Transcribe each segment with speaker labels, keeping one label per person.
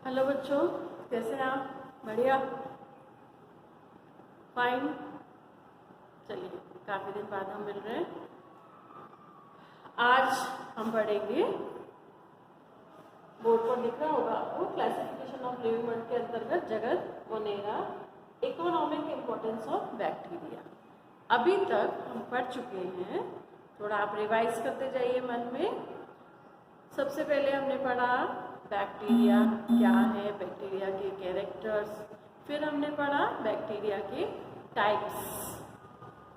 Speaker 1: Hello बच्चों, कैसे हैं आप? बढ़िया, फाइन। चलिए, काफ़ी दिन बाद हम मिल रहे हैं। आज हम पढ़ेंगे, बोर्ड पर लिखा होगा आपको, क्लासिफिकेशन ऑफ लिविंग वर्ल्ड के अंतर्गत जगत Monera, economic importance of bacteria. अभी तक हम पढ़ चुके हैं, थोड़ा आप रिवाइज करते जाइए मन में। सबसे पहले हमने पढ़ा बैक्टीरिया क्या है, बैक्टीरिया के कैरेक्टर्स, फिर हमने पढ़ा बैक्टीरिया के टाइप्स,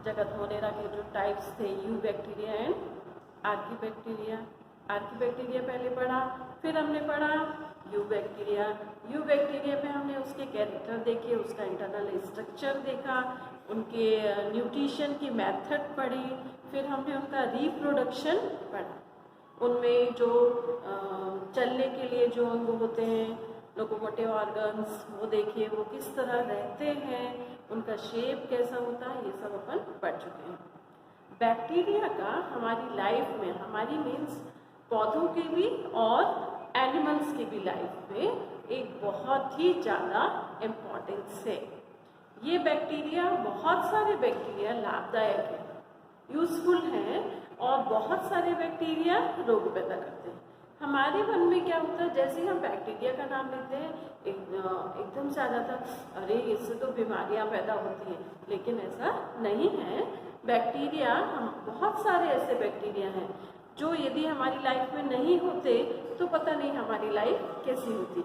Speaker 1: जगत मोनेरा के जो टाइप्स थे, you bacteria and archaebacteria. Archaebacteria पहले पढ़ा, फिर हमने पढ़ा यू बैक्टीरिया। यू बैक्टीरिया में हमने उसके कैरेक्टर देखे, उसका इंटरनल स्ट्रक्चर देखा, उनके न्यूट्रिशन की मेथड पढ़ी, फिर हमने उनका रिप्रोडक्शन पढ़ा। उनमें जो चलने के लिए जो अंग होते हैं, लोकोमोटिव ऑर्गन्स, वो देखिए वो किस तरह रहते हैं, उनका शेप कैसा होता है, ये सब अपन पढ़ चुके हैं। बैक्टीरिया का हमारी लाइफ में, हमारी मीन्स पौधों की भी और एनिमल्स की भी लाइफ में एक बहुत ही ज़्यादा इम्पोर्टेंस है। ये बैक्टीरिया, बहुत सारे बैक्टीरिया लाभदायक है, यूजफुल हैं, और बहुत सारे बैक्टीरिया रोग पैदा करते हैं। हमारे मन में क्या होता है, जैसे ही हम बैक्टीरिया का नाम लेते हैं एकदम से आ जाता है, अरे इससे तो बीमारियां पैदा होती हैं, लेकिन ऐसा नहीं है। बैक्टीरिया, हम बहुत सारे ऐसे बैक्टीरिया हैं जो यदि हमारी लाइफ में नहीं होते तो पता नहीं हमारी लाइफ कैसी होती।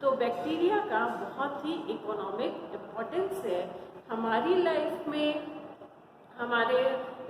Speaker 1: तो बैक्टीरिया का बहुत ही इकोनॉमिक इम्पोर्टेंस है हमारी लाइफ में। हमारे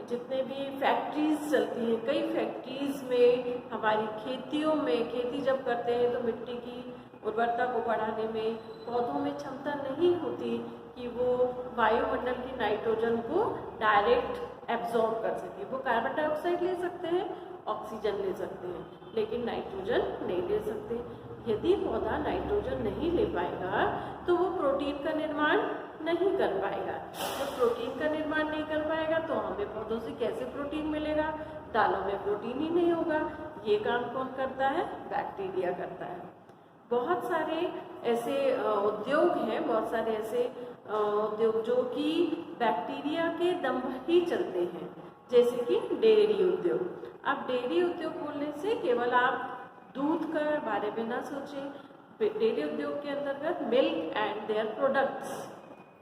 Speaker 1: जितने भी फैक्ट्रीज चलती हैं, कई फैक्ट्रीज में, हमारी खेतियों में, खेती जब करते हैं तो मिट्टी की उर्वरता को बढ़ाने में पौधों में क्षमता नहीं होती कि वो वायुमंडल की नाइट्रोजन को डायरेक्ट एब्जॉर्ब कर सके। वो कार्बन डाइऑक्साइड ले सकते हैं, ऑक्सीजन ले सकते हैं, लेकिन नाइट्रोजन नहीं ले सकते। यदि पौधा नाइट्रोजन नहीं ले पाएगा तो वो प्रोटीन का निर्माण नहीं कर पाएगा। जब प्रोटीन का निर्माण नहीं कर पाएगा तो हमें पौधों से कैसे प्रोटीन मिलेगा? दालों में प्रोटीन ही नहीं होगा। ये काम कौन करता है? बैक्टीरिया करता है। बहुत सारे ऐसे उद्योग हैं, बहुत सारे ऐसे उद्योग जो कि बैक्टीरिया के दम पर ही चलते हैं, जैसे कि डेयरी उद्योग। अब डेयरी उद्योग बोलने से केवल आप दूध के बारे में ना सोचें। डेयरी उद्योग के अंतर्गत milk and their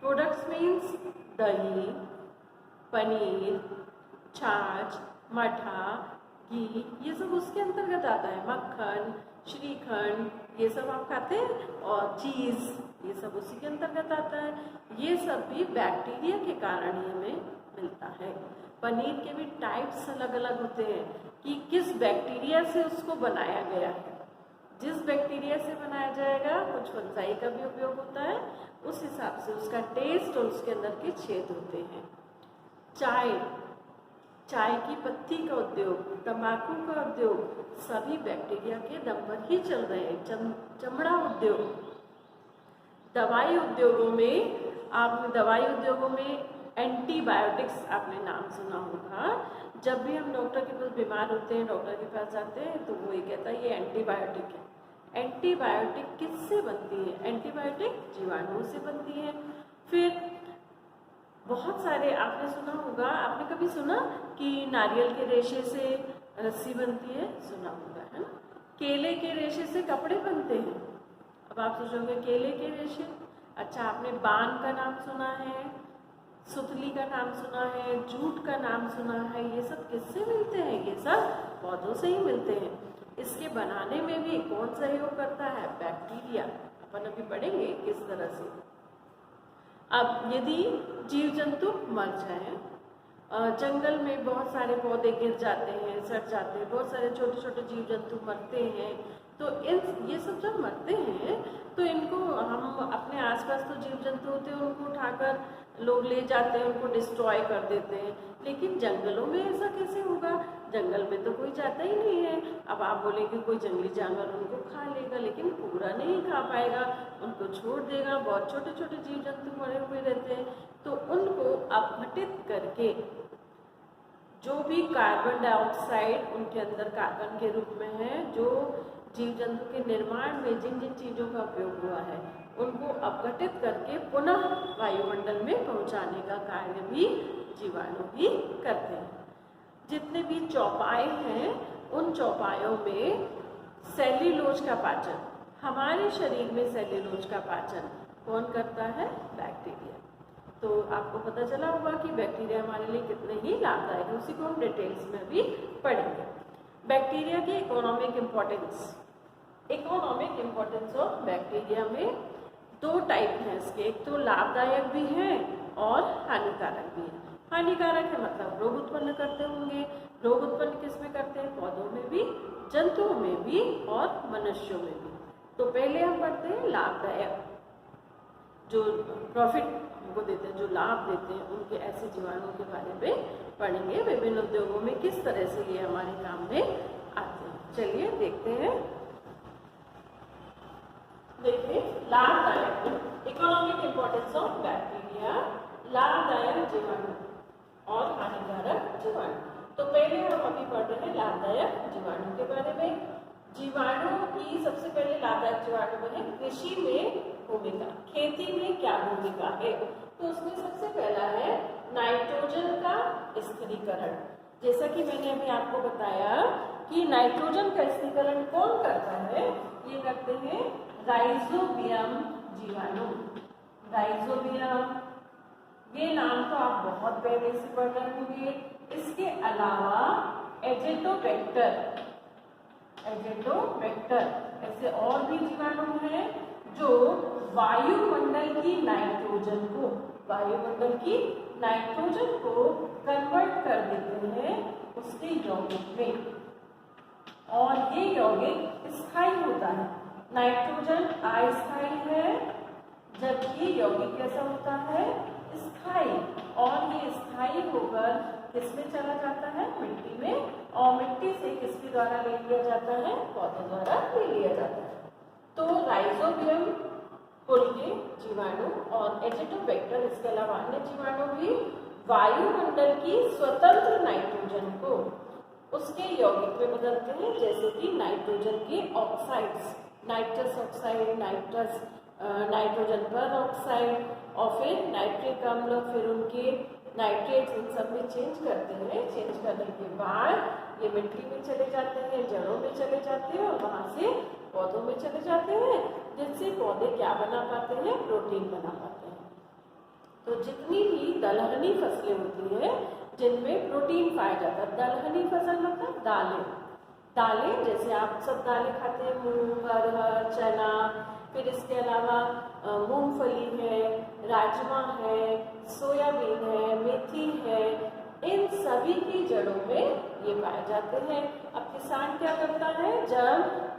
Speaker 1: products means दही, पनीर, छाछ, मठा, घी, ये सब उसके अंतर्गत आता है। मक्खन, श्रीखंड, ये सब आप खाते हैं, और चीज़, ये सब उसी के अंतर्गत आता है। ये सब भी बैक्टीरिया के कारण ही हमें मिलता है। पनीर के भी टाइप्स अलग अलग होते हैं कि किस बैक्टीरिया से उसको बनाया गया है। जिस बैक्टीरिया से बनाया जाएगा, कुछ फंजाई का भी उपयोग होता है, उस हिसाब से उसका टेस्ट और उसके अंदर के छेद होते हैं। चाय की पत्ती का उद्योग, तंबाकू का उद्योग, सभी बैक्टीरिया के दम पर ही चल रहे हैं। चमड़ा उद्योग, दवाई उद्योगों में एंटीबायोटिक्स, आपने नाम सुना होगा। जब भी हम डॉक्टर के पास बीमार होते हैं, डॉक्टर के पास जाते हैं, तो वो ये कहता है ये एंटीबायोटिक है। एंटीबायोटिक किससे बनती है? एंटीबायोटिक जीवाणुओं से बनती है। फिर बहुत सारे आपने सुना होगा, आपने कभी सुना कि नारियल के रेशे से रस्सी बनती है? सुना होगा, है ना। केले के रेशे से कपड़े बनते हैं। अब आप सोचोगे केले के रेशे, अच्छा आपने बान का नाम सुना है, सुतली का नाम सुना है, जूट का नाम सुना है। ये सब किससे मिलते हैं? ये सब पौधों से ही मिलते हैं। इसके बनाने में भी कौन सहयोग करता है? बैक्टीरिया। अपन अभी पढ़ेंगे किस तरह से। अब यदि जीव जंतु मर जाए, जंगल में बहुत सारे पौधे गिर जाते हैं, सड़ जाते हैं, बहुत सारे छोटे छोटे जीव जंतु मरते हैं, तो ये सब जब मरते हैं तो इनको हम अपने आसपास तो जीव जंतु होते हैं, उनको उठाकर लोग ले जाते हैं, उनको डिस्ट्रॉय कर देते हैं। लेकिन जंगलों में ऐसा कैसे होगा? जंगल में तो कोई जाता ही नहीं है। अब आप बोलेंगे कोई जंगली जानवर उनको खा लेगा, लेकिन पूरा नहीं खा पाएगा, उनको छोड़ देगा। बहुत छोटे छोटे जीव जंतु मरे हुए रहते हैं, तो उनको अपघटित करके जो भी कार्बन डाइऑक्साइड उनके अंदर कार्बन के रूप में है, जो जीव जंतु के निर्माण में जिन जिन चीज़ों का उपयोग हुआ है उनको अपघटित करके पुनः वायुमंडल में पहुंचाने का कार्य भी जीवाणु ही करते हैं। जितने भी चौपाए हैं उन चौपायों में सेल्यूलोज का पाचन, हमारे शरीर में सेल्यूलोज का पाचन कौन करता है? बैक्टीरिया। तो आपको पता चला होगा कि बैक्टीरिया हमारे लिए कितने ही लाभदायक है, उसी को हम डिटेल्स में भी पढ़ेंगे। बैक्टीरिया की इकोनॉमिक इम्पोर्टेंस ऑफ बैक्टीरिया में दो टाइप हैं इसके, एक तो लाभदायक भी हैं और हानिकारक भी हैं। हानिकारक है मतलब रोग उत्पन्न करते होंगे। रोग उत्पन्न किस में करते हैं? पौधों में भी, जंतुओं में भी और मनुष्यों में भी। तो पहले हम पढ़ते हैं लाभदायक, जो प्रॉफिट हमको देते हैं, जो लाभ देते हैं, उनके ऐसे जीवाणुओं के बारे में पढ़ेंगे। विभिन्न उद्योगों में किस तरह से ये हमारे काम में आते हैं, चलिए देखते हैं। देखिए लाभदायक, इकोनॉमिक इम्पोर्टेंस ऑफ बैक्टीरिया, लाभदायक जीवाणु और हानिकारक जीवाणु। तो पहले हम अभी पढ़ रहे हैं लाभदायक जीवाणु के बारे में। जीवाणु की सबसे पहले लाभदायक जीवाणु में है कृषि में भूमिका, खेती में क्या भूमिका है? तो उसमें सबसे पहला है नाइट्रोजन का स्थिरीकरण। जैसा कि मैंने अभी आपको बताया कि नाइट्रोजन का स्थिरीकरण कौन करता है? ये करते हैं राइजोबियम जीवाणु। राइजोबियम, ये नाम तो आप बहुत पहले से पढ़ रहे होंगे। इसके अलावा एजेटोबैक्टर, ऐसे और भी जीवाणु हैं जो वायुमंडल की नाइट्रोजन को कन्वर्ट कर देते हैं उसके यौगिक में, और ये यौगिक स्थायी होता है। नाइट्रोजन अस्थायी है जबकि यौगिक कैसा होता है? स्थायी। और ये स्थायी होकर किसमें चला जाता है? मिट्टी में, और मिट्टी से किसके द्वारा ले लिया जाता है? पौधे द्वारा ले लिया जाता है। तो राइजोबियम कुल के जीवाणु और एजेटोबैक्टर, इसके अलावा अन्य जीवाणु भी वायुमंडल की स्वतंत्र नाइट्रोजन को उसके यौगिक में बदलते हैं, जैसे कि नाइट्रोजन के ऑक्साइड्स, नाइट्रस ऑक्साइड, नाइट्रोजन पर ऑक्साइड, और फिर नाइट्रिक अम्ल, फिर उनके नाइट्रेट्स, इन सब में चेंज करते हैं। चेंज करने के बाद ये मिट्टी में चले जाते हैं, जड़ों में चले जाते हैं और वहाँ से पौधों में चले जाते हैं, जिससे पौधे क्या बना पाते हैं? प्रोटीन बना पाते हैं। तो जितनी भी दलहनी फसलें होती हैं जिनमें प्रोटीन पाया जाता है, दलहनी फसल मतलब दालें, जैसे आप सब दालें खाते हैं, मूंग, अरहर, चना, फिर इसके अलावा मूंगफली है, राजमा है, सोयाबीन है, मेथी है, इन सभी की जड़ों में ये पाए जाते हैं। अब किसान क्या करता है? जब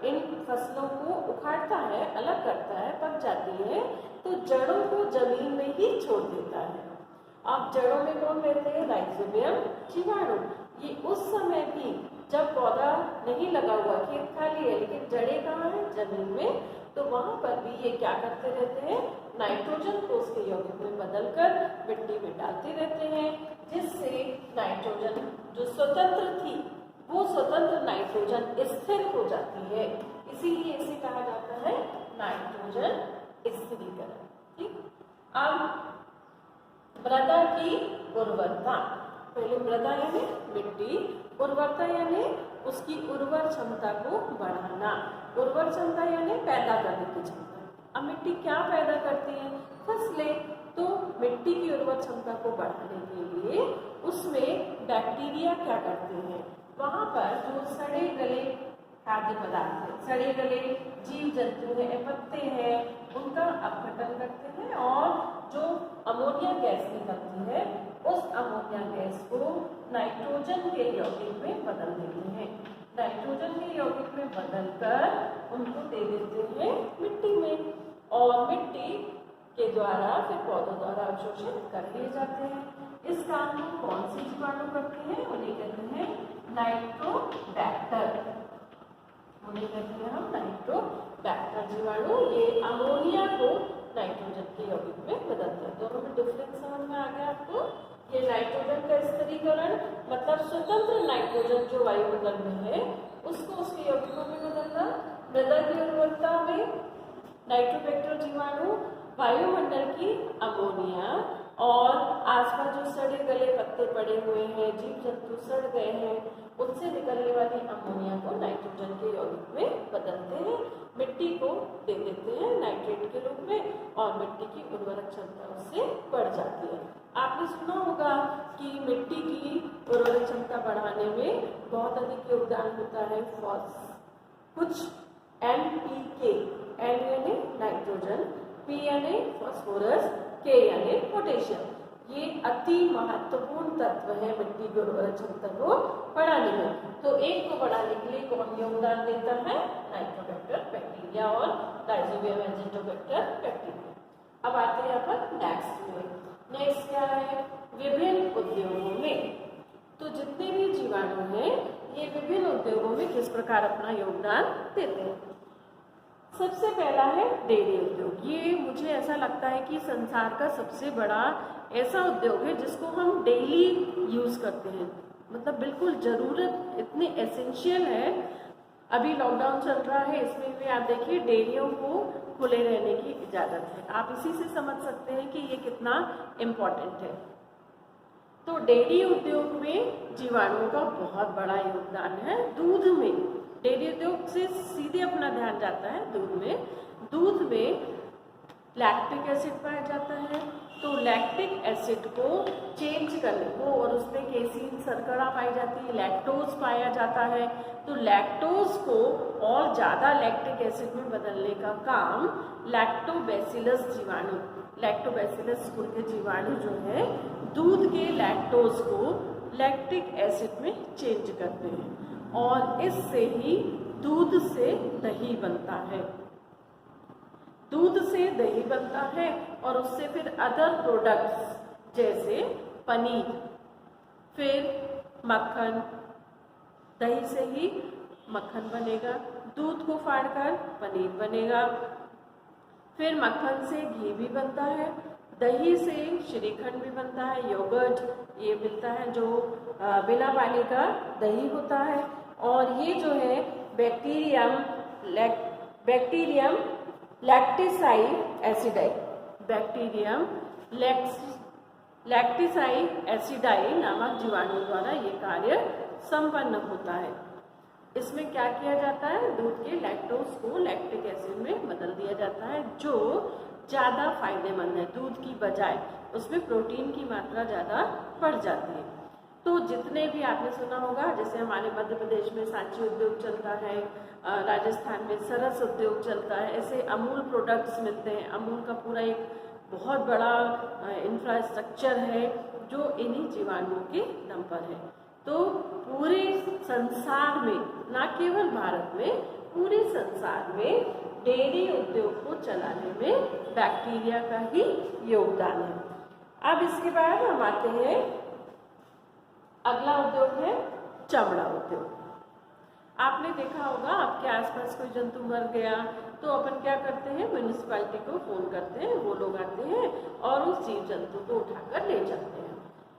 Speaker 1: इन फसलों को उखाड़ता है, अलग करता है, पक जाती है, तो जड़ों को जमीन में ही छोड़ देता है। अब जड़ों में कौन रहते हैं? राइजोबियम जीवाणु। ये उस समय भी जब पौधा नहीं लगा हुआ, खेत खाली है, लेकिन जड़ें कहाँ है? जमीन में, तो वहां पर भी ये क्या करते रहते हैं? नाइट्रोजन को उसके यौगिक में बदलकर मिट्टी में डालते रहते हैं, जिससे नाइट्रोजन जो स्वतंत्र थी वो स्वतंत्र नाइट्रोजन स्थिर हो जाती है। इसीलिए इसे कहा जाता है नाइट्रोजन स्थिरीकरण। ठीक, अब मृदा की उर्वरता। पहले मृदा यानी मिट्टी, उर्वरता यानी उसकी उर्वर क्षमता को बढ़ाना। उर्वर क्षमता यानी पैदा करने की क्षमता। अब मिट्टी क्या पैदा करती है? फसलें। तो मिट्टी की उर्वर क्षमता को बढ़ाने के लिए उसमें बैक्टीरिया क्या करते हैं? वहाँ पर जो सड़े गले खाद्य पदार्थ है, सड़े गले जीव जंतु हैं, पत्ते हैं, उनका अपघटन करते हैं और जो अमोनिया गैस निकलती है उस अमोनिया गैस को नाइट्रोजन के यौगिक में बदल देते हैं। नाइट्रोजन के यौगिक में बदलकर उनको दे देते हैं मिट्टी में, और मिट्टी के द्वारा फिर पौधों द्वारा अवशोषित कर लिए जाते हैं। इस काम को कौन से जीवाणु करते हैं? उन्हें कहते हैं नाइट्रोबैक्टर। उन्हें कहते हैं हम नाइट्रोबैक्टर जीवाणु। ये अमोनिया को नाइट्रोजन के यौगिक में बदलते हैं। दोनों में डिफरेंस समझ में आ गया आपको? ये नाइट्रोजन का स्थिरीकरण मतलब स्वतंत्र नाइट्रोजन जो वायुमंडल में है उसको उसके यौगिकों में बदलना, मृदा की उर्वरता में नाइट्रोबैक्टर जीवाणु, वायुमंडल की अमोनिया और आसपास जो सड़े गले पत्ते पड़े हुए हैं, जीव जंतु सड़ गए हैं, उनसे निकलने वाली अमोनिया को नाइट्रोजन के यौगिक में बदलते हैं, मिट्टी को दे देते हैं नाइट्रेट के रूप में और मिट्टी की उर्वरक क्षमता उससे बढ़ जाती है। आपने सुना होगा कि मिट्टी की उर्वरक क्षमता बढ़ाने में बहुत अधिक योगदान होता है कुछ NPK, N यानी नाइट्रोजन, P यानी फास्फोरस, K यानी पोटेशियम। ये अति महत्वपूर्ण तत्व है मिट्टी की उर्वरक क्षमता को बढ़ाने में। तो एक को बढ़ाने के लिए कौन योगदान देता है? नाइट्रोबैक्टर बैक्टीरिया और राइजोबियम एजिटोबैक्टर बैक्टीरिया। अब आते हैं अपन नेक्स्ट में। नेक्स्ट क्या है? विभिन्न उद्योगों में। तो जितने भी जीवाणु हैं ये विभिन्न उद्योगों में किस प्रकार अपना योगदान देते हैं। सबसे पहला है डेयरी उद्योग। ये मुझे ऐसा लगता है कि संसार का सबसे बड़ा ऐसा उद्योग है जिसको हम डेली यूज करते हैं, मतलब बिल्कुल जरूरत, इतने एसेंशियल है। अभी लॉकडाउन चल रहा है, इसमें भी आप देखिए डेयरियों को खुले रहने की इजाजत है। आप इसी से समझ सकते हैं कि ये कितना इम्पोर्टेंट है। तो डेयरी उद्योग में जीवाणुओं का बहुत बड़ा योगदान है। दूध में, डेयरी उद्योग से सीधे अपना ध्यान जाता है दूध में। दूध में लैक्टिक एसिड पाया जाता है, तो लैक्टिक एसिड को चेंज करने को, और उसमें केसीन शर्करा पाई जाती है, लैक्टोज पाया जाता है, तो लैक्टोज को और ज़्यादा लैक्टिक एसिड में बदलने का काम लैक्टोबैसिलस जीवाणु, लैक्टोबैसिलस कुल के जीवाणु जो है दूध के लैक्टोज को लैक्टिक एसिड में चेंज करते हैं और इससे ही दूध से दही बनता है। दूध से दही बनता है और उससे फिर अदर प्रोडक्ट्स जैसे पनीर, फिर मक्खन, दही से ही मक्खन बनेगा, दूध को फाड़कर पनीर बनेगा, फिर मक्खन से घी भी बनता है, दही से श्रीखंड भी बनता है, योगर्ट ये मिलता है जो बिना पानी का दही होता है। और ये जो है बैक्टीरियम लैक्टिसाइड एसिडाई, बैक्टीरियम लैक्टिसाइड एसिडाई नामक जीवाणु द्वारा ये कार्य संपन्न होता है। इसमें क्या किया जाता है? दूध के लैक्टोज को लैक्टिक एसिड में बदल दिया जाता है जो ज़्यादा फायदेमंद है दूध की बजाय, उसमें प्रोटीन की मात्रा ज़्यादा बढ़ जाती है। तो जितने भी आपने सुना होगा, जैसे हमारे मध्य प्रदेश में सांची उद्योग चलता है, राजस्थान में सरस उद्योग चलता है, ऐसे अमूल प्रोडक्ट्स मिलते हैं। अमूल का पूरा एक बहुत बड़ा इंफ्रास्ट्रक्चर है जो इन्हीं जीवाणुओं के दम पर है। तो पूरे संसार में, ना केवल भारत में, पूरे संसार में डेयरी उद्योग को चलाने में बैक्टीरिया का ही योगदान है। अब इसके बाद हम आते हैं, अगला उद्योग है चमड़ा उद्योग। आपने देखा होगा आपके आसपास कोई जंतु मर गया तो अपन क्या करते हैं? म्यूनिसिपैलिटी को फोन करते हैं, वो लोग आते हैं और उस जीव जंतु को उठाकर ले जाते हैं।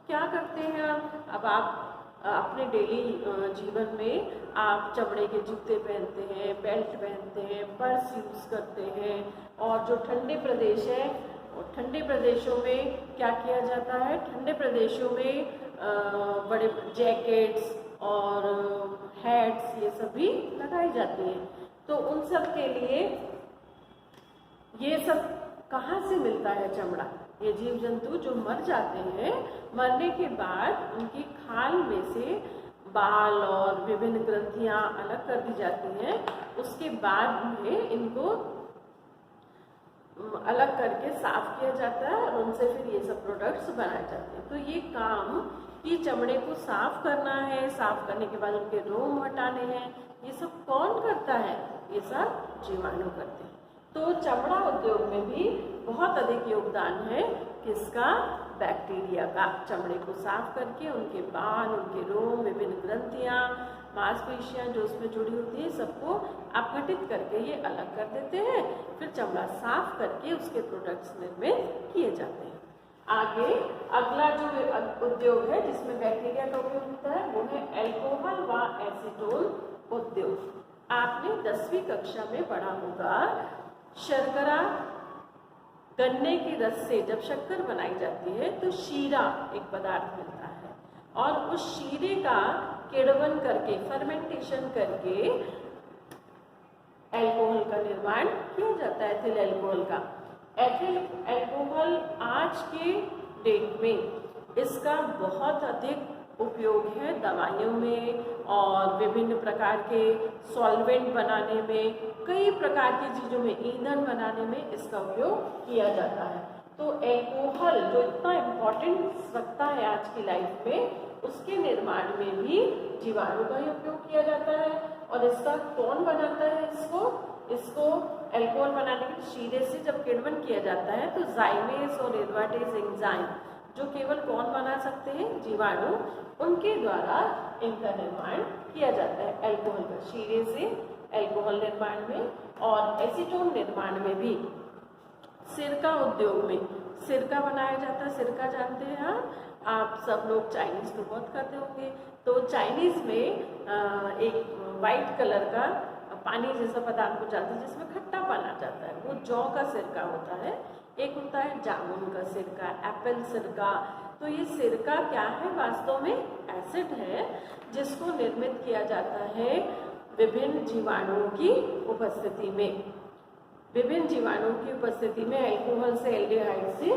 Speaker 1: क्या करते हैं? अब आप अपने डेली जीवन में आप चमड़े के जूते पहनते हैं, बेल्ट पहनते हैं, पर्स यूज करते हैं, और जो ठंडे प्रदेश है, और ठंडे प्रदेशों में क्या किया जाता है? ठंडे प्रदेशों में बड़े जैकेट्स और हैट्स ये सब भी लगाई जाती हैं। तो उन सब के लिए ये सब कहाँ से मिलता है? चमड़ा। ये जीव जंतु जो मर जाते हैं, मरने के बाद उनकी खाल में से बाल और विभिन्न ग्रंथियां अलग कर दी जाती हैं। उसके बाद में इनको अलग करके साफ किया जाता है और उनसे फिर ये सब प्रोडक्ट्स बनाए जाते हैं। तो ये काम कि चमड़े को साफ करना है, साफ करने के बाद उनके रोम हटाने हैं, ये सब कौन करता है? ये सब जीवाणु करते हैं। तो चमड़ा उद्योग में भी बहुत अधिक योगदान है किसका? बैक्टीरिया का। चमड़े को साफ करके उनके बाल, उनके रोम, विभिन्न ग्रंथियां, मांसपेशियां जो उसमें जुड़ी होती है, सबको अपघटित करके ये अलग कर देते हैं। फिर चमड़ा साफ करके उसके प्रोडक्ट्स निर्मित किए जाते हैं। आगे अगला जो उद्योग है जिसमें बैक्टीरिया का उपयोग होता है वो है अल्कोहल व एसीटोन उद्योग। आपने 10वीं कक्षा में पढ़ा होगा, शर्करा गन्ने के रस से जब शक्कर बनाई जाती है तो शीरा एक पदार्थ मिलता है और उस शीरे का किण्वन करके, फर्मेंटेशन करके अल्कोहल का निर्माण किया जाता है, एथिल अल्कोहल का। एथिल अल्कोहल आज के डेट में इसका बहुत अधिक उपयोग है दवाइयों में और विभिन्न प्रकार के सॉल्वेंट बनाने में, कई प्रकार की चीज़ों में, ईंधन बनाने में इसका उपयोग किया जाता है। तो अल्कोहल जो इतना इम्पोर्टेंस रखता है आज की लाइफ में, उसके निर्माण में भी जीवाणु का ही उपयोग किया जाता है। और इसका कौन बनाता है? इसको अल्कोहल बनाने के शीरे से जब किण्वन किया जाता है तो जाइमेज और एडवाटेज एंजाइम, जो केवल कौन बना सकते हैं? जीवाणु, उनके द्वारा इनका निर्माण किया जाता है अल्कोहल का, शीरे से अल्कोहल निर्माण में। और एसीटोन निर्माण में भी सिरका उद्योग में सिरका बनाया जाता है। सिरका जानते हैं आप सब लोग, चाइनीज तो बहुत खाते होंगे। तो चाइनीज में एक वाइट कलर का पानी जैसा पदार्थ हो जाता है जिसमें खट्टा पाना जाता है, वो जौ का सिरका होता है। एक होता है जामुन का सिरका, एप्पल सिरका। तो ये सिरका क्या है? वास्तव में एसिड है जिसको निर्मित किया जाता है विभिन्न जीवाणुओं की उपस्थिति में। विभिन्न जीवाणुओं की उपस्थिति में अल्कोहल से, एल्डिहाइड से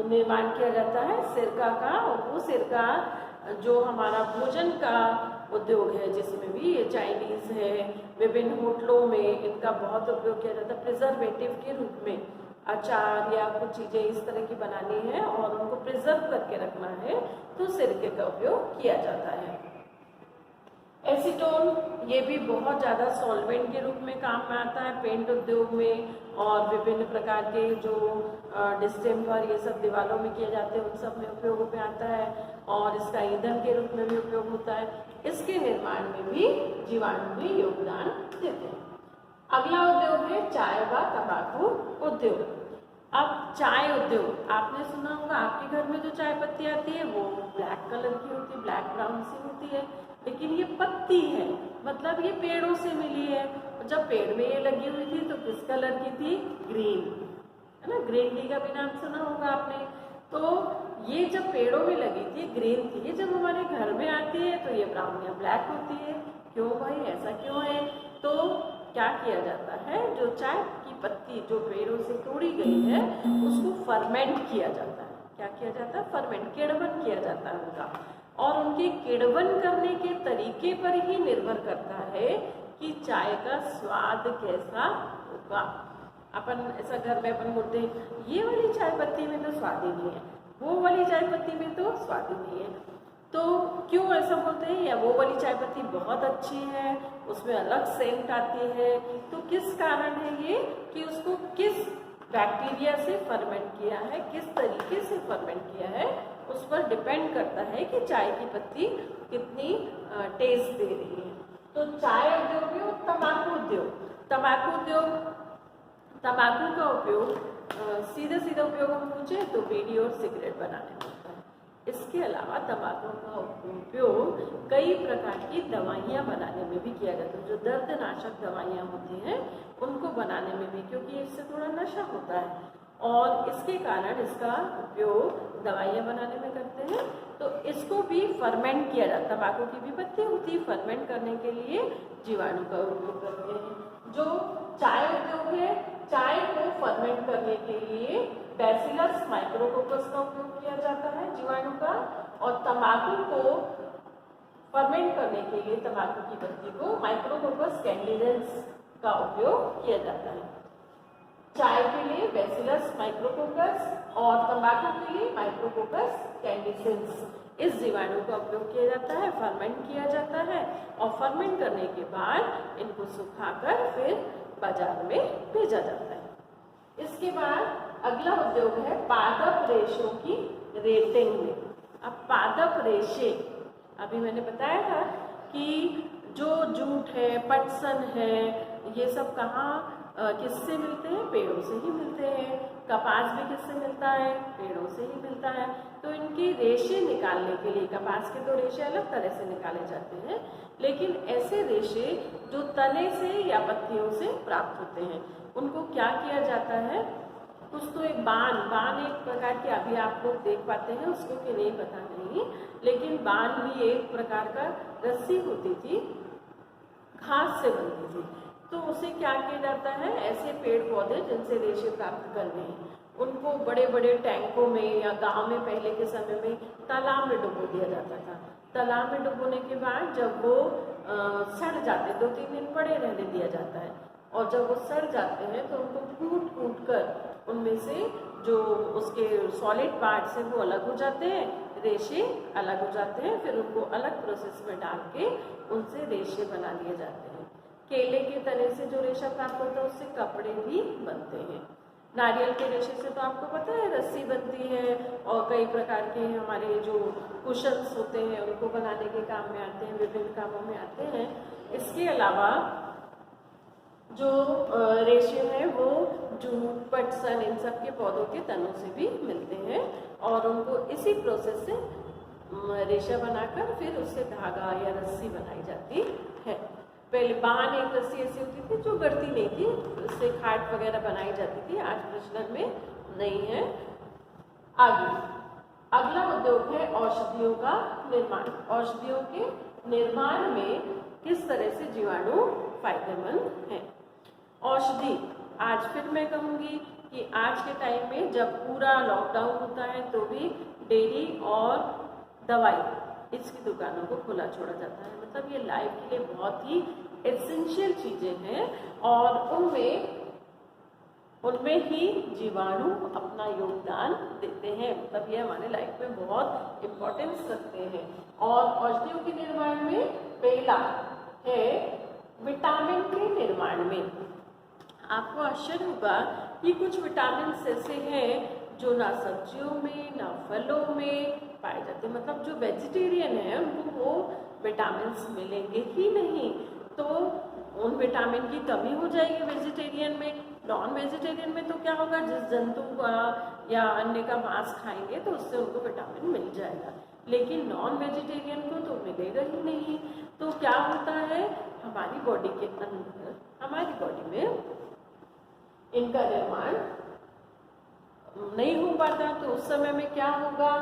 Speaker 1: निर्माण किया जाता है सिरका का। और वो सिरका जो हमारा भोजन का उद्योग है, जिसमें भी ये चाइनीज है, विभिन्न होटलों में इनका बहुत उपयोग किया जाता है प्रिजर्वेटिव के रूप में। अचार या कुछ चीज़ें इस तरह की बनानी है और उनको प्रिजर्व करके रखना है तो सिरके का उपयोग किया जाता है। एसीटोन ये भी बहुत ज़्यादा सॉल्वेंट के रूप में काम में आता है पेंट उद्योग में और विभिन्न प्रकार के जो डिस्टेम्पर ये सब दीवारों में किए जाते हैं उन सब में उपयोग में आता है और इसका ईंधन के रूप में भी उपयोग होता है। इसके निर्माण में भी जीवाणु भी योगदान देते हैं। अगला उद्योग है चाय व तंबाकू उद्योग। अब चाय उद्योग आपने सुना होगा, आपके घर में जो चाय पत्ती आती है वो ब्लैक कलर की होती है, ब्लैक ब्राउन सी होती है, लेकिन ये पत्ती है, मतलब ये पेड़ों से मिली है। जब पेड़ में ये लगी हुई थी तो किस कलर की थी? ग्रीन, है ना, ग्रीन टी का भी नाम सुना होगा आपने। तो ये जब पेड़ों में लगी थी ग्रीन थी, जब हमारे घर में आती है तो ये ब्राउन या ब्लैक होती है। क्यों भाई, ऐसा क्यों है? तो क्या किया जाता है, जो चाय की पत्ती जो पेड़ों से तोड़ी गई है उसको फर्मेंट किया जाता है। क्या किया जाता है? फर्मेंट, किण्वन किया जाता है उनका। और उनके किण्वन करने के तरीके पर ही निर्भर करता है कि चाय का स्वाद कैसा होगा। अपन ऐसा घर में अपन बोलते हैं ये वाली चाय पत्ती में तो स्वाद ही नहीं है, वो वाली चाय पत्ती में तो स्वाद ही नहीं है। तो क्यों ऐसा बोलते हैं? या वो वाली चाय पत्ती बहुत अच्छी है, उसमें अलग सेंट आती है। तो किस कारण है ये कि उसको किस बैक्टीरिया से फर्मेंट किया है, किस तरीके से फर्मेंट किया है, उस पर डिपेंड करता है कि चाय की पत्ती कितनी टेस्ट दे रही है। तो चाय उद्योग और तंबाकू उद्योग। तंबाकू का उपयोग सीधा सीधा उपयोग हम पूछे तो बीड़ी और सिगरेट बनाने में होता है। इसके अलावा तंबाकू का उपयोग कई प्रकार की दवाइयाँ बनाने में भी किया जाता है। जो दर्दनाशक दवाइयाँ होती हैं उनको बनाने में भी, क्योंकि इससे थोड़ा नशा होता है और इसके कारण इसका उपयोग दवाइयाँ बनाने में करते हैं। तो इसको भी फर्मेंट किया जाता है। तंबाकू की भी पत्ती होती है, फर्मेंट करने के लिए जीवाणु का उपयोग करते हैं। जो चाय उद्योग है, चाय को फर्मेंट करने के लिए बैसिलस माइक्रोकोकस का उपयोग किया जाता है जीवाणु का। और तंबाकू को फर्मेंट करने के लिए तंबाकू की पत्ती को माइक्रोकोकस कैंडिडेंस का उपयोग किया जाता है। चाय के लिए बैसिलस माइक्रोकोकस और तंबाकू के लिए माइक्रोकोकस कैंडिसेंस, इस जीवाणु का उपयोग किया जाता है, फर्मेंट किया जाता है और फर्मेंट करने के बाद इनको सुखाकर फिर बाजार में भेजा जाता है। इसके बाद अगला उद्योग है पादप रेशों की रेटिंग में। अब पादप रेशे, अभी मैंने बताया था कि जो जूट है, पटसन है, ये सब कहाँ किससे मिलते हैं? पेड़ों से ही मिलते हैं। कपास भी किससे मिलता है? पेड़ों से ही मिलता है। तो इनकी रेशे निकालने के लिए, कपास के तो रेशे अलग तरह से निकाले जाते हैं, लेकिन ऐसे रेशे जो तने से या पत्तियों से प्राप्त होते हैं, उनको क्या किया जाता है? कुछ तो एक बान एक प्रकार की, अभी आप लोग देख पाते हैं उसको कि नहीं पता नहीं, लेकिन बान भी एक प्रकार का रस्सी होती थी, घास से बनती थी। तो उसे क्या किया जाता है? ऐसे पेड़ पौधे जिनसे रेशे प्राप्त करने हैं, उनको बड़े बड़े टैंकों में या गांव में पहले के समय में तालाब में डुबो दिया जाता था। तालाब में डुबोने के बाद जब वो सड़ जाते, 2-3 दिन पड़े रहने दिया जाता है, और जब वो सड़ जाते हैं तो उनको कूट कर उनमें से जो उसके सॉलिड पार्ट्स हैं वो अलग हो जाते हैं, रेशे अलग हो जाते हैं, फिर उनको अलग प्रोसेस में डाल के उनसे रेशे बना लिए जाते हैं। केले के तने से जो रेशा प्राप्त होता है उससे कपड़े भी बनते हैं। नारियल के रेशे से तो आपको पता है रस्सी बनती है, और कई प्रकार के हमारे जो कुशन्स होते हैं उनको बनाने के काम में आते हैं, विभिन्न कामों में आते हैं। इसके अलावा जो रेशे हैं वो जूट, पटसन, इन सब के पौधों के तनों से भी मिलते हैं, और उनको इसी प्रोसेस से रेशा बनाकर फिर उससे धागा या रस्सी बनाई जाती है। पहले बान एक रस्सी ऐसी होती थी जो गढ़ती नहीं थी, उससे खाट वगैरह बनाई जाती थी, आज प्रचलन में नहीं है। आगे अगला उद्योग है औषधियों का निर्माण। औषधियों के निर्माण में किस तरह से जीवाणु फायदेमंद हैं? औषधि, आज फिर मैं कहूँगी कि आज के टाइम में जब पूरा लॉकडाउन होता है तो भी डेयरी और दवाई इसकी दुकानों को खुला छोड़ा जाता है। मतलब ये लाइफ के लिए बहुत ही एसेंशियल चीज़ें हैं, और उनमें ही जीवाणु अपना योगदान देते हैं। मतलब ये हमारे लाइफ में बहुत इम्पोर्टेंस रखते हैं। और औषधियों के निर्माण में पहला है विटामिन के निर्माण में। आपको आश्चर्य होगा कि कुछ विटामिन ऐसे हैं जो ना सब्जियों में ना फलों में पाए जाते हैं। मतलब जो वेजिटेरियन है उनको वो विटामिन मिलेंगे ही नहीं, तो उन विटामिन की कमी हो जाएगी वेजिटेरियन में। नॉन वेजिटेरियन में तो क्या होगा, जिस जंतु का या अन्य का मांस खाएंगे तो उससे उनको विटामिन मिल जाएगा, लेकिन नॉन वेजिटेरियन को तो मिलेगा ही नहीं। तो क्या होता है, हमारी बॉडी के अंदर, हमारी बॉडी में इनका निर्माण नहीं हो पाता, तो उस समय में क्या होगा,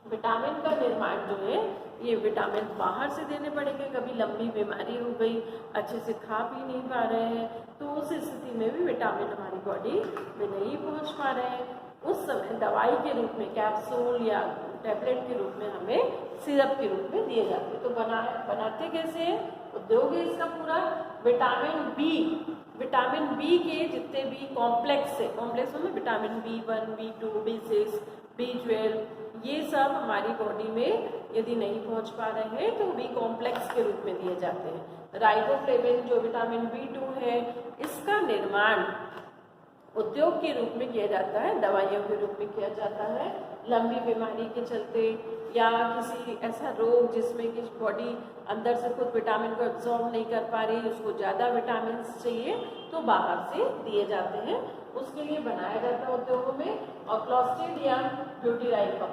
Speaker 1: विटामिन का निर्माण जो है ये विटामिन बाहर से देने पड़ेंगे। कभी लंबी बीमारी हो गई, अच्छे से खा पी नहीं पा रहे हैं, तो उस स्थिति में भी विटामिन हमारी बॉडी में नहीं पहुंच पा रहे हैं। उस समय दवाई के रूप में, कैप्सूल या टैबलेट के रूप में हमें सिरप के रूप में दिए जाते हैं। तो बनाते कैसे हैं, उद्योग है इसका पूरा। विटामिन बी के जितने भी कॉम्प्लेक्स है, कॉम्प्लेक्स में vitamin B1, B2, B6, B12, ये सब हमारी बॉडी में यदि नहीं पहुंच पा रहे हैं तो बी कॉम्प्लेक्स के रूप में दिए जाते हैं। राइबोफ्लेविन जो विटामिन B2 है, इसका निर्माण उद्योग के रूप में किया जाता है, दवाइयों के रूप में किया जाता है। लंबी बीमारी के चलते या किसी ऐसा रोग जिसमें कि बॉडी अंदर से खुद विटामिन को एब्जॉर्ब नहीं कर पा रही, उसको ज़्यादा विटामिन चाहिए, तो बाहर से दिए जाते हैं, उसके लिए बनाया जाता है उद्योगों में। और क्लॉस्ट्रीडियम ब्यूटाइलिकम,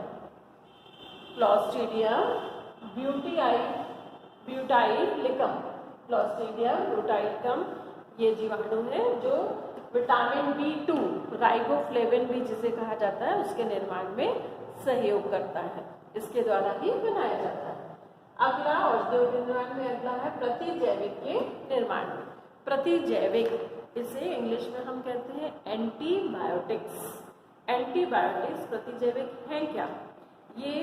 Speaker 1: क्लॉस्ट्रीडियम ब्यूटाइलिकम, ये जीवाणु है जो विटामिन B2, राइबोफ्लेविन भी जिसे कहा जाता है, उसके निर्माण में सहयोग करता है, इसके द्वारा ही बनाया जाता है। अगला औषधियों के निर्माण में अगला है प्रतिजैविक के निर्माण में। प्रतिजैविक, इसे इंग्लिश में हम कहते हैं एंटीबायोटिक्स। एंटीबायोटिक्स प्रतिजैविक है क्या? ये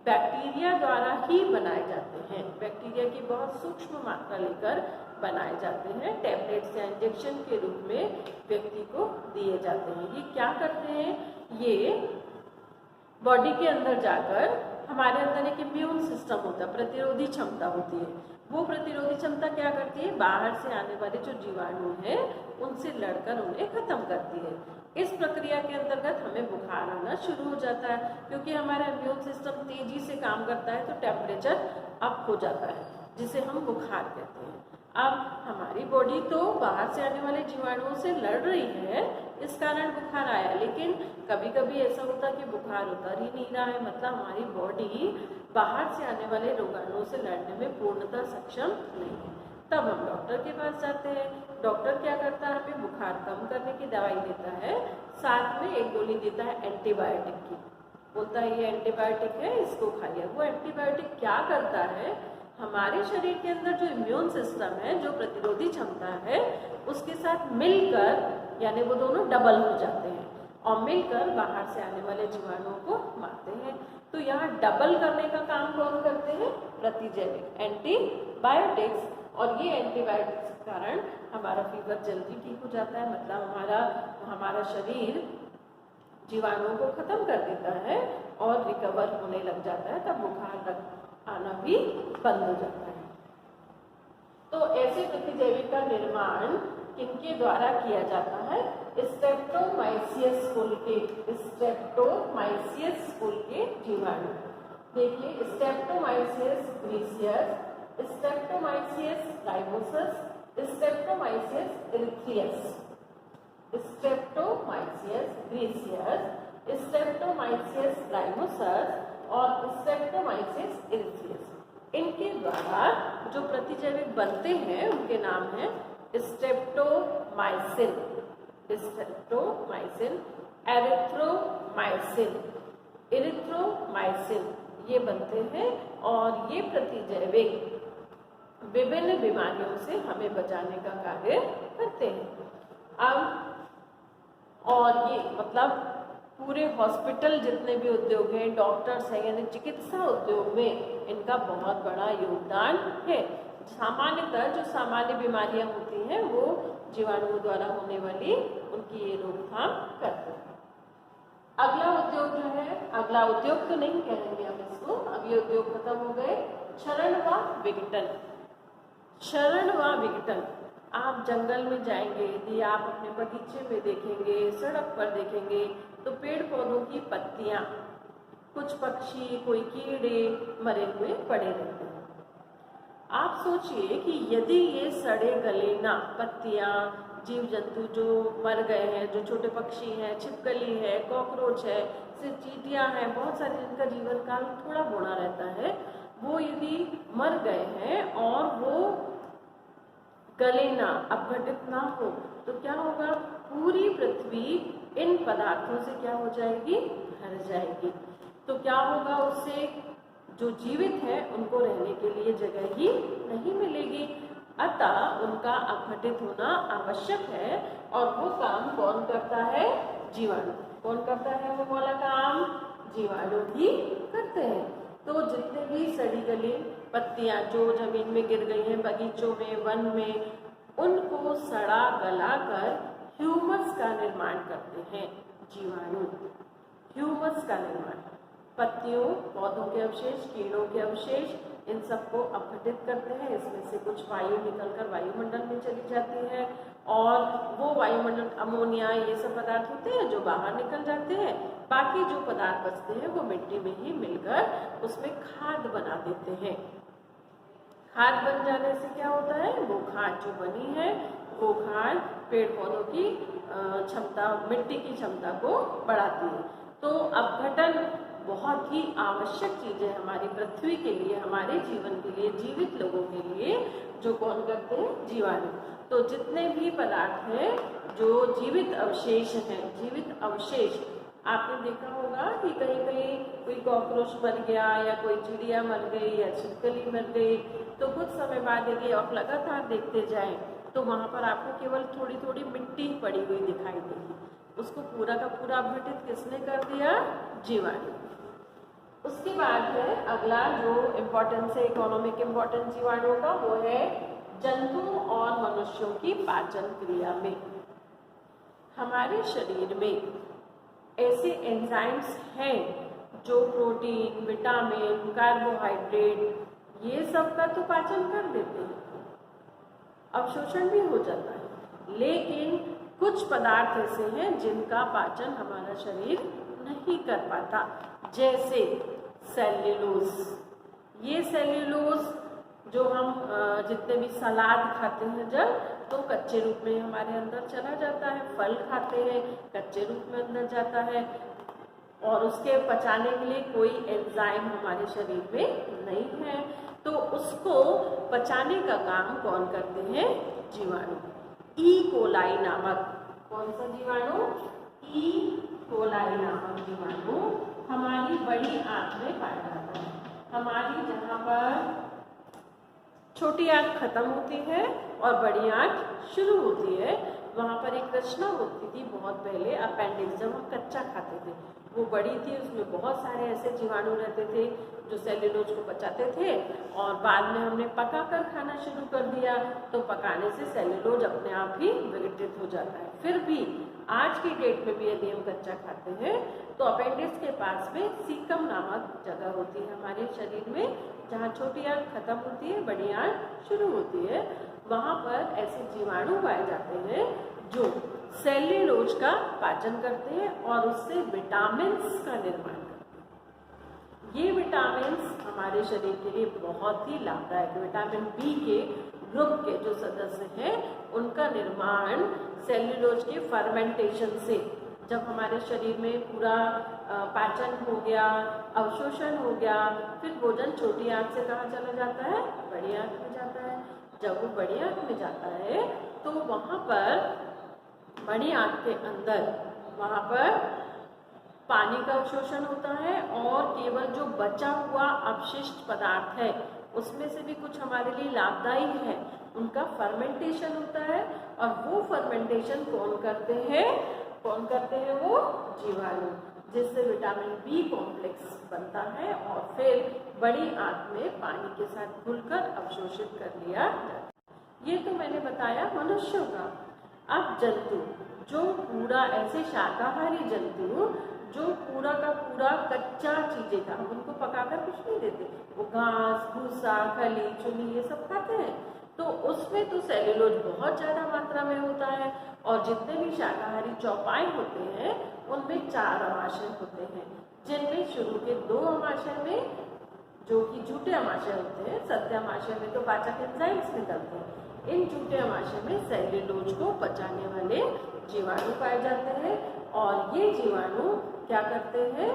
Speaker 1: बैक्टीरिया द्वारा ही बनाए जाते हैं, बैक्टीरिया की बहुत सूक्ष्म मात्रा लेकर बनाए जाते हैं, टैबलेट्स या इंजेक्शन के रूप में व्यक्ति को दिए जाते हैं। ये क्या करते हैं, ये बॉडी के अंदर जाकर, हमारे अंदर एक इम्यून सिस्टम होता है, प्रतिरोधी क्षमता होती है, वो प्रतिरोधी क्षमता क्या करती है, बाहर से आने वाले जो जीवाणु हैं उनसे लड़कर उन्हें खत्म करती है। इस प्रक्रिया के अंतर्गत हमें बुखार आना शुरू हो जाता है, क्योंकि हमारा इम्यून सिस्टम तेजी से काम करता है, तो टेम्परेचर अप हो जाता है, जिसे हम बुखार कहते हैं। अब हमारी बॉडी तो बाहर से आने वाले जीवाणुओं से लड़ रही है, इस कारण बुखार आया, लेकिन कभी कभी ऐसा होता है कि बुखार उतर ही नहीं रहा है, मतलब हमारी बॉडी बाहर से आने वाले रोगाणुओं से लड़ने में पूर्णतः सक्षम नहीं है। तब हम डॉक्टर के पास जाते हैं। डॉक्टर क्या करता है, हमें बुखार कम करने की दवाई देता है, साथ में एक गोली देता है एंटीबायोटिक की, बोलता है ये एंटीबायोटिक है, इसको खाइए। वो एंटीबायोटिक क्या करता है, हमारे शरीर के अंदर जो इम्यून सिस्टम है, जो प्रतिरोधी क्षमता है, उसके साथ मिलकर, यानी वो दोनों डबल हो जाते हैं और मिलकर बाहर से आने वाले जीवाणुओं को मारते हैं। तो यहाँ डबल करने का काम कौन करते हैं, प्रतिजैविक एंटीबायोटिक्स। और ये एंटीबायोटिक्स के कारण हमारा फीवर जल्दी ठीक हो जाता है, मतलब हमारा शरीर जीवाणुओं को खत्म कर देता है और रिकवर होने लग जाता है, तब बुखार आना भी बंद हो जाता है। तो ऐसे प्रतिजैविक का निर्माण किनके द्वारा किया जाता है, स्ट्रेप्टोमाइसियस कुल के, स्ट्रेप्टोमाइसियस कुल के जीवाणु। देखिए, स्ट्रेप्टोमाइसियस ग्रीसियस, स्ट्रेप्टोमाइसियस लाइमोसस, स्ट्रेप्टोमाइसियस इरिथ्रियस, स्ट्रेप्टोमाइसियस ग्रीसियस, स्ट्रेप्टोमाइसियस लाइमोसस और स्ट्रेप्टोमाइसिस इरिथ्रियस। इनके द्वारा जो प्रतिजैविक बनते हैं उनके नाम है स्ट्रेप्टोमाइसिन, स्ट्रेप्टोमाइसिन, एरिथ्रोमाइसिन, इरिथ्रोमाइसिन, ये बनते हैं और ये प्रतिजैविक विभिन्न बीमारियों से हमें बचाने का कार्य करते हैं। अब और ये मतलब पूरे हॉस्पिटल जितने भी उद्योग हैं, डॉक्टर्स हैं, यानी चिकित्सा उद्योग में इनका बहुत बड़ा योगदान है। सामान्यतः जो सामान्य बीमारियां होती हैं वो जीवाणुओं द्वारा होने वाली उनकी ये रोकथाम करते हैं। अगला उद्योग जो है, अगला उद्योग तो नहीं कहेंगे हम इसको, अब ये उद्योग खत्म हो गए। क्षरण व विघटन, क्षरण व विघटन। आप जंगल में जाएंगे, यदि आप अपने बगीचे में देखेंगे, सड़क पर देखेंगे, तो पेड़ पौधों की पत्तियां, कुछ पक्षी, कोई कीड़े मरे हुए पड़े रहते हैं। आप सोचिए कि यदि ये सड़े गले ना पत्तियां, जीव जंतु जो मर गए हैं, जो छोटे पक्षी हैं, छिपकली है, कॉकरोच है, सिर्फ चींटियां हैं, बहुत सारे जिनका जीवन काल थोड़ा बड़ा रहता है, वो यदि मर गए हैं और वो गले ना, अपघटित ना हो, तो क्या होगा, पूरी पृथ्वी इन पदार्थों से क्या हो जाएगी, भर जाएगी। तो क्या होगा, उससे जो जीवित है उनको रहने के लिए जगह ही नहीं मिलेगी। अतः उनका अपघटित होना आवश्यक है और वो काम कौन करता है, जीवाणु। कौन करता है वो वाला काम, जीवाणु ही करते हैं। तो जितने भी सड़ी गली पत्तियां जो जमीन में गिर गई हैं, बगीचों में, वन में, उनको सड़ा गला कर ह्यूमस का निर्माण करते हैं जीवाणु। ह्यूमस का निर्माण पत्तियों, पौधों के अवशेष, कीड़ों के अवशेष, इन सबको अपघटित करते हैं। इसमें से कुछ वायु निकलकर वायुमंडल में चली जाती है और वो वायुमंडल, अमोनिया, ये सब पदार्थ होते हैं जो बाहर निकल जाते हैं। बाकी जो पदार्थ बचते हैं वो मिट्टी में ही मिलकर उसमें खाद बना देते हैं। खाद बन जाने से क्या होता है, वो खाद जो बनी है वो खाद पेड़ पौधों की क्षमता, मिट्टी की क्षमता को बढ़ाती है। तो अपघटन बहुत ही आवश्यक चीज है हमारी पृथ्वी के लिए, हमारे जीवन के लिए, जीवित लोगों के लिए, जो कौन करते हैं, जीवाणु। तो जितने भी पदार्थ हैं जो जीवित अवशेष हैं, जीवित अवशेष, आपने देखा होगा कि कहीं कहीं कोई कॉकरोच मर गया या कोई चिड़िया मर गई या छिपकली मर गई, तो कुछ समय बाद यदि आप लगातार देखते जाएं तो वहां पर आपको केवल थोड़ी थोड़ी मिट्टी पड़ी हुई दिखाई देगी। उसको पूरा का पूरा अपघटित किसने कर दिया, जीवाणु। उसके बाद है अगला जो इम्पोर्टेंस है, इकोनॉमिक इम्पोर्टेंस जीवाणुओं का, वो है जंतुओं और मनुष्यों की पाचन क्रिया में। हमारे शरीर में ऐसे एंजाइम्स हैं जो प्रोटीन, विटामिन, कार्बोहाइड्रेट, ये सब का तो पाचन कर देते हैं, अवशोषण भी हो जाता है, लेकिन कुछ पदार्थ ऐसे हैं जिनका पाचन हमारा शरीर नहीं कर पाता, जैसे सेल्यूलोज। ये सेल्यूलोज जो हम जितने भी सलाद खाते हैं जब, तो कच्चे रूप में हमारे अंदर चला जाता है। फल खाते हैं कच्चे रूप में अंदर जाता है, और उसके पचाने के लिए कोई एंजाइम हमारे शरीर में नहीं है, तो उसको पचाने का काम कौन करते हैं? जीवाणु। ई कोलाई नामक, कौन सा जीवाणु? ई कोलाई नामक जीवाणु हमारी बड़ी आंत में पाया जाता है। हमारी जहाँ पर छोटी आंत खत्म होती है और बड़ी आंत शुरू होती है, वहाँ पर एक रचना होती थी बहुत पहले, अपेंडिक्स, जब हम कच्चा खाते थे। वो बड़ी थी, उसमें बहुत सारे ऐसे जीवाणु रहते थे जो सेल्यूलोज को पचाते थे, और बाद में हमने पकाकर खाना शुरू कर दिया, तो पकाने से सेल्यूलोज अपने आप ही विघटित हो जाता है। फिर भी आज की डेट में भी यदि हम कच्चा खाते हैं तो अपेंडिक्स के पास में सीकम नामक जगह होती है हमारे शरीर में, जहाँ छोटी आंत खत्म होती है, बड़ी आंत शुरू होती है। वहाँ पर ऐसे जीवाणु पाए जाते हैं जो सेल्यूलोज का पाचन करते हैं और उससे विटामिन्स का निर्माण करते हैं। ये विटामिन्स हमारे शरीर के लिए बहुत ही लाभदायक। विटामिन बी के ग्रुप के जो सदस्य हैं उनका निर्माण सेल्यूलोज के फर्मेंटेशन से, जब हमारे शरीर में पूरा पाचन हो गया, अवशोषण हो गया, फिर भोजन छोटी आंत से कहाँ चला जाता है? बड़ी आंत में जाता है। जब वो बड़ी आंत में जाता है तो वहाँ पर बड़ी आंत के अंदर वहाँ पर पानी का अवशोषण होता है, और केवल जो बचा हुआ अपशिष्ट पदार्थ है उसमें से भी कुछ हमारे लिए लाभदायी है, उनका फर्मेंटेशन होता है। और वो फर्मेंटेशन कौन करते हैं? कौन करते हैं? वो जीवाणु, जिससे विटामिन बी कॉम्प्लेक्स बनता है और फिर बड़ी आंत में पानी के साथ घुलकर अवशोषित कर लिया जाता है। ये तो मैंने बताया मनुष्यों का। अब जंतु, जो पूरा ऐसे शाकाहारी जंतु जो पूरा का पूरा कच्चा चीजें का, उनको पकाकर कुछ नहीं देते, वो घास, भूसा, खली, चुनी ये सब खाते हैं, तो उसमें तो सेल्यूलोज बहुत ज़्यादा मात्रा में होता है। और जितने भी शाकाहारी चौपाई होते हैं उनमें 4 अमाशय होते हैं, जिनमें शुरू के 2 अमाशय में जो कि झूठे अमाशय होते हैं, सत्य अमाशय में तो पाचक एंजाइम्स निकलते हैं, इन झूठे अमाशय में सेल्यूलोज को पचाने वाले जीवाणु पाए जाते हैं। और ये जीवाणु क्या करते हैं?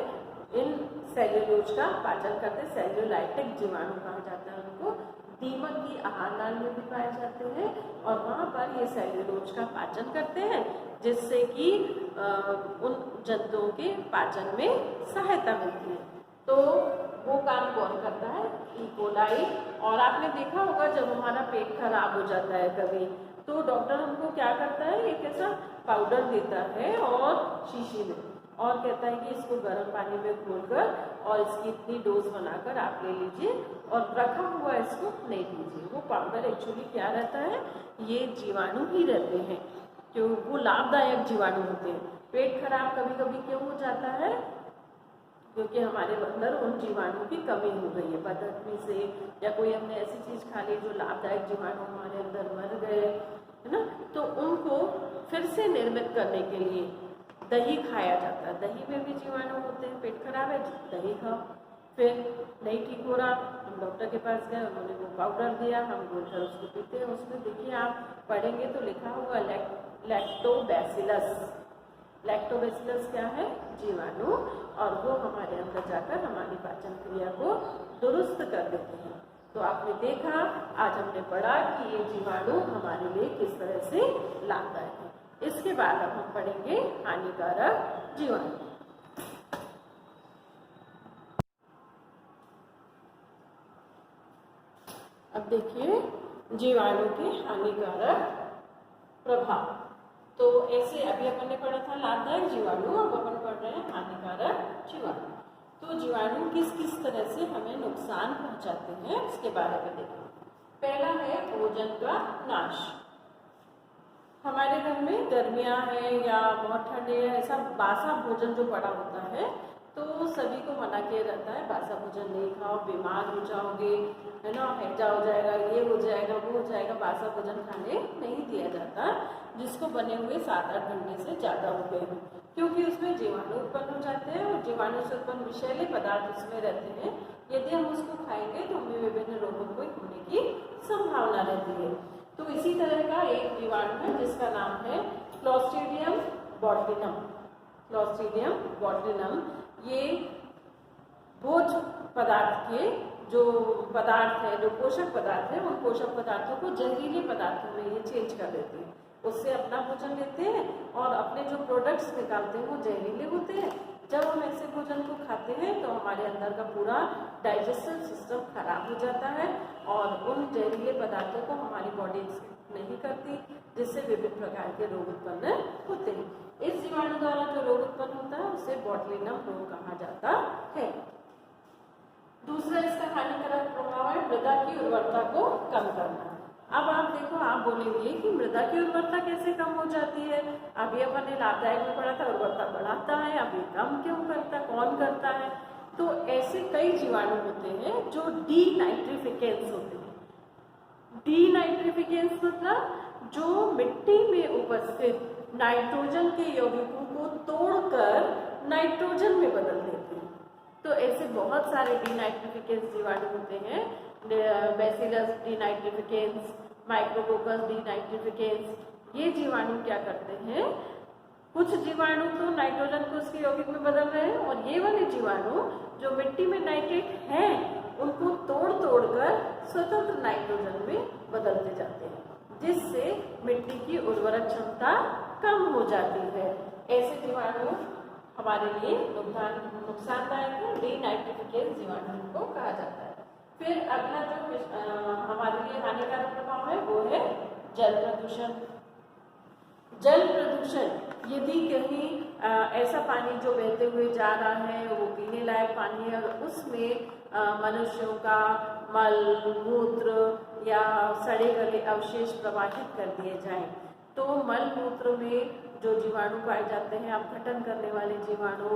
Speaker 1: इन सेल्यूलोज का पाचन करते हैं। सेल्यूलाइटिक जीवाणु कहा जाता है उनको। दीमक की आहार नाल में भी पाए जाते हैं, और वहाँ पर ये सेल्यूलोज का पाचन करते हैं, जिससे कि उन जंतुओं के पाचन में सहायता मिलती है। तो वो काम कौन करता है? E coli. और आपने देखा होगा जब हमारा पेट खराब हो जाता है कभी, तो डॉक्टर हमको क्या करता है? एक ऐसा पाउडर देता है और शीशी में, और कहता है कि इसको गर्म पानी में घोलकर और इसकी इतनी डोज बनाकर आप ले लीजिए, और रखा हुआ इसको नहीं लीजिए। वो पाउडर एक्चुअली क्या रहता है? ये जीवाणु ही रहते हैं, क्यों? वो लाभदायक जीवाणु होते हैं। पेट खराब कभी कभी क्यों हो जाता है? क्योंकि हमारे अंदर उन जीवाणु की कमी हो गई है, बदहजमी से, या कोई हमने ऐसी चीज़ खा ली जो लाभदायक जीवाणु हमारे अंदर मर गए, है ना। तो उनको फिर से निर्मित करने के लिए दही खाया जाता है। दही में भी जीवाणु होते हैं। पेट खराब है, दही खाओ। फिर नहीं ठीक हो रहा, हम डॉक्टर के पास गए, उन्होंने वो पाउडर दिया, हम बोलकर उसको पीते हैं। उसमें देखिए, आप पढ़ेंगे तो लिखा होगा लैक्टोबैसिलस। लैक्टोबैसिलस क्या है? जीवाणु, और वो हमारे अंदर जाकर हमारी पाचन क्रिया को दुरुस्त कर देते हैं। तो आपने देखा, आज हमने पढ़ा कि ये जीवाणु हमारे लिए किस तरह से लाभदायक है। इसके बाद अब हम पढ़ेंगे हानिकारक जीवाणु। अब देखिए जीवाणु के हानिकारक प्रभाव। तो ऐसे अभी अपन ने पढ़ा था लाभदायक जीवाणु, अब अपन पढ़ रहे हैं हानिकारक जीवाणु। तो जीवाणु किस किस तरह से हमें नुकसान पहुंचाते हैं उसके बारे में देखें। पहला है भोजन का नाश। हमारे घर में गर्मियां हैं या बहुत ठंडे है, ऐसा बासा भोजन जो पड़ा होता है, तो सभी को मना किया जाता है बासा भोजन नहीं खाओ, बीमार हो जाओगे, है ना, हैजा हो जाएगा, ये हो जाएगा, वो हो जाएगा। बासा भोजन खाने नहीं दिया जाता जिसको बने हुए 7-8 घंटे से ज़्यादा हो गए हैं, क्योंकि उसमें जीवाणु उत्पन्न हो जाते हैं, और जीवाणु से उत्पन्न विषैले पदार्थ उसमें रहते हैं, यदि हम उसको खाएंगे तो हमें विभिन्न रोगों को होने की संभावना रहती है। तो इसी तरह का एक जीवाणु है जिसका नाम है क्लोस्ट्रीडियम बोटुलिनम। क्लोस्ट्रीडियम बोटुलिनम ये भोज पदार्थ के जो पदार्थ है, जो पोषक पदार्थ है, उन पोषक पदार्थों को जहरीले पदार्थों में ये चेंज कर देते हैं। उससे अपना भोजन लेते हैं और अपने जो प्रोडक्ट्स निकालते हैं वो जहरीले होते हैं। जब हम ऐसे भोजन को खाते हैं तो हमारे अंदर का पूरा डाइजेस्टिव सिस्टम खराब हो जाता है और उन जहरीले पदार्थों को हमारी बॉडी एक्सेप्ट नहीं करती, जिससे विभिन्न प्रकार के रोग उत्पन्न होते हैं। इस जीवाणु द्वारा जो रोग उत्पन्न होता है उसे बोटुलिनम रोग कहा जाता है। दूसरा इसका हानिकारक प्रभाव है मृदा की उर्वरता को कम करना। अब आप देखो, आप बोलेंगे कि मृदा की उर्वरता कैसे कम हो जाती है? अभी अपन ने लाभदायक में पढ़ा था उर्वरता बढ़ाता है, अभी कम क्यों करता, कौन करता है? तो ऐसे कई जीवाणु होते हैं जो डीनाइट्रिफिकेंस होते हैं। डीनाइट्रिफिकेंस मतलब जो मिट्टी में उपस्थित नाइट्रोजन के यौगिकों को तोड़कर नाइट्रोजन में बदल देते हैं। तो ऐसे बहुत सारे डीनाइट्रिफिकेंस जीवाणु होते हैं, बैसिलस डीनाइट्रिफिकेंस, माइक्रोकोकस डीनाइट्रिफिकेंस। ये जीवाणु क्या करते हैं, कुछ जीवाणु तो नाइट्रोजन को उसके यौगिक में बदल रहे हैं और ये वाले जीवाणु जो मिट्टी में नाइट्रेट हैं उनको तोड़ तोड़कर स्वतंत्र नाइट्रोजन में बदलते जाते हैं, जिससे मिट्टी की उर्वरक क्षमता कम हो जाती है। ऐसे जीवाणु हमारे लिए नुकसानदायक है, डीनाइट्रिफिकेंस जीवाणु को कहा जाता है। फिर अगला जो हमारे लिए हानिकारक प्रभाव है वो है जल प्रदूषण। जल प्रदूषण, यदि कहीं ऐसा पानी जो बहते हुए जा रहा है वो पीने लायक पानी है और उसमें मनुष्यों का मल मूत्र या सड़े गले अवशेष प्रवाहित कर दिए जाएं, तो मल मूत्र में जो जीवाणु पाए जाते हैं, अपघटन करने वाले जीवाणु,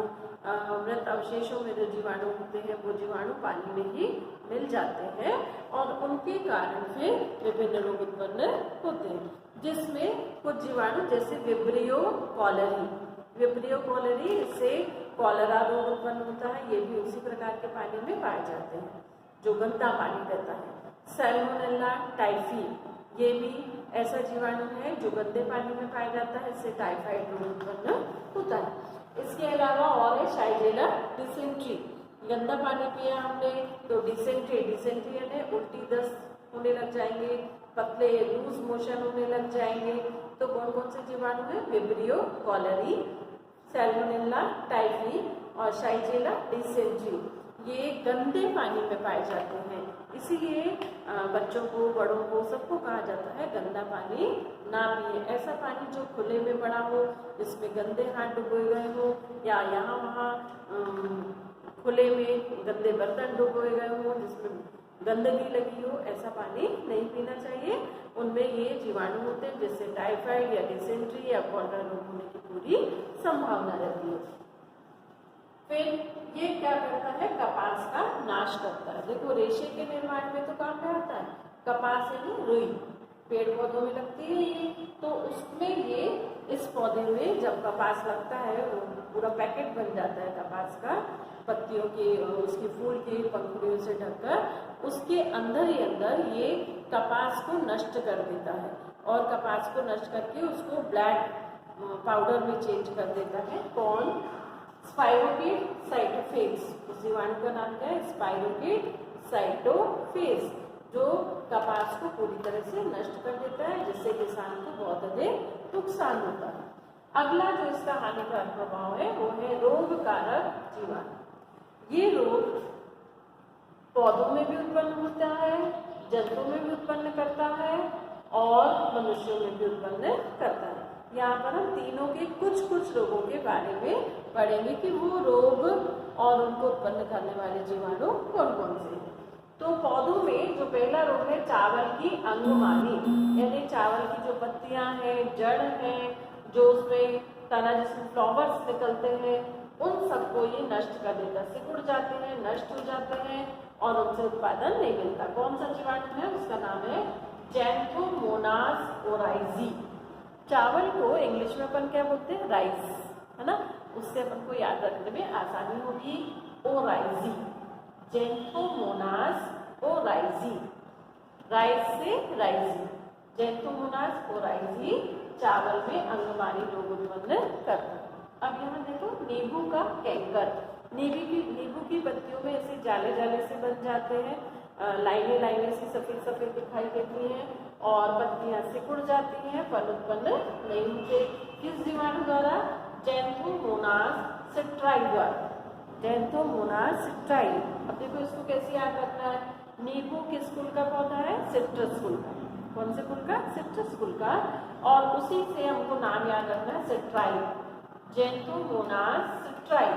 Speaker 1: मृत अवशेषों में जो जीवाणु होते हैं वो जीवाणु पानी में ही मिल जाते हैं और उनके कारण फिर विभिन्न रोग उत्पन्न होते हैं, जिसमें कुछ जीवाणु जैसे विब्रियो कॉलेरी, इससे कॉलेरा रोग उत्पन्न होता है। ये भी उसी प्रकार के पानी में पाए जाते हैं जो गंदा पानी रहता है। सैल्मोनेला टाइफी, ये भी ऐसा जीवाणु है जो गंदे पानी में पाया जाता है, इससे टाइफाइड रोग उत्पन्न होता है। इसके अलावा और है शाइजेला डिसेंट्री। गंदा पानी पिया हमने तो डिसेंट्री यानी उल्टी दस्त होने लग जाएंगे, पतले लूज मोशन होने लग जाएंगे। तो कौन कौन से जीवाणु है? विब्रियो कॉलेरी, सैल्मोनेला टाइफी और शाइजेला डिसेंट्री। ये गंदे पानी में पाए जाते हैं, इसीलिए बच्चों को, बड़ों को, सबको कहा जाता है गंदा पानी ना पिए। ऐसा पानी जो खुले में पड़ा हो, जिसमें गंदे हाथ डुबोए गए हो या यहाँ वहाँ खुले में गंदे बर्तन डुबोए गए हो, जिसमें गंदगी लगी हो, ऐसा पानी नहीं पीना चाहिए। उनमें ये जीवाणु होते हैं जिससे टाइफाइड या डिसेंट्री या कॉलरा रोग होने की पूरी संभावना रहती है। फिर ये क्या करता है? कपास का नाश करता है। देखो, रेशे के निर्माण में तो काम में आता है। कपास यानी रुई पेड़ पौधों में लगती है ये, तो उसमें ये इस पौधे में जब कपास लगता है वो पूरा पैकेट बन जाता है कपास का, पत्तियों के, उसकी फूल की पंखुड़ियों से ढककर, उसके अंदर ही अंदर ये कपास को नष्ट कर देता है और कपास को नष्ट करके उसको ब्लैक पाउडर में चेंज कर देता है। कौन? स्पाइरोगेट साइटोफेज। इस जीवाणु का नाम क्या है? स्पाइरोगेट साइटोफेज, जो कपास को पूरी तरह से नष्ट कर देता है, जिससे किसान को बहुत अधिक नुकसान होता है। अगला जो इसका हानिकारक प्रभाव है वो है रोगकारक जीवाणु। ये रोग पौधों में भी उत्पन्न होता है, जंतुओं में भी उत्पन्न करता है और मनुष्यों में भी उत्पन्न करता है। यहाँ पर हम तीनों के कुछ रोगों के बारे में पढ़ेंगे कि वो रोग और उनको उत्पन्न करने वाले जीवाणु कौन कौन से हैं। तो पौधों में जो पहला रोग है चावल की अंगमाली, यानी चावल की जो पत्तियां हैं, जड़ हैं, जो उसमें तना जिसमें फ्लावर्स निकलते हैं, उन सबको ये नष्ट कर देता है। सिकुड़ जाते हैं, नष्ट हो जाते हैं और उनसे उत्पादन नहीं मिलता। कौन सा जीवाणु है? उसका नाम है जैंथोमोनास ओराइजी। चावल को इंग्लिश में अपन क्या बोलते हैं? राइस, है ना? उससे अपन को याद रखने में आसानी होगी। ओराइजी, जैंथो कोराइजी, राइस से राइजी, जैंथोमोनास कोराइजी चावल में अंगमारी रोग उत्पन्न करता है। अब यहाँ देखो नींबू का कैंकर, नींबू की पत्तियों में ऐसे जाले जाले से बन जाते हैं, लाइनें लाइनें सी सफेद सफेद दिखाई देती हैं और पत्तियां सिकुड़ जाती हैं, फल उत्पन्न नहीं होते। किस जीवाणु द्वारा? जैंथोमोनास सिट्राई द्वारा, जैंथोमोनास सिट्राई। अब देखो इसको कैसे याद रखना है, नींबू किस कुल का पौधा है? सिट्रस कुल का। कौन से कुल का? सिट्रस कुल का। और उसी से हमको नाम याद रखना है सिट्राई, जैंथोमोनास सिट्राई।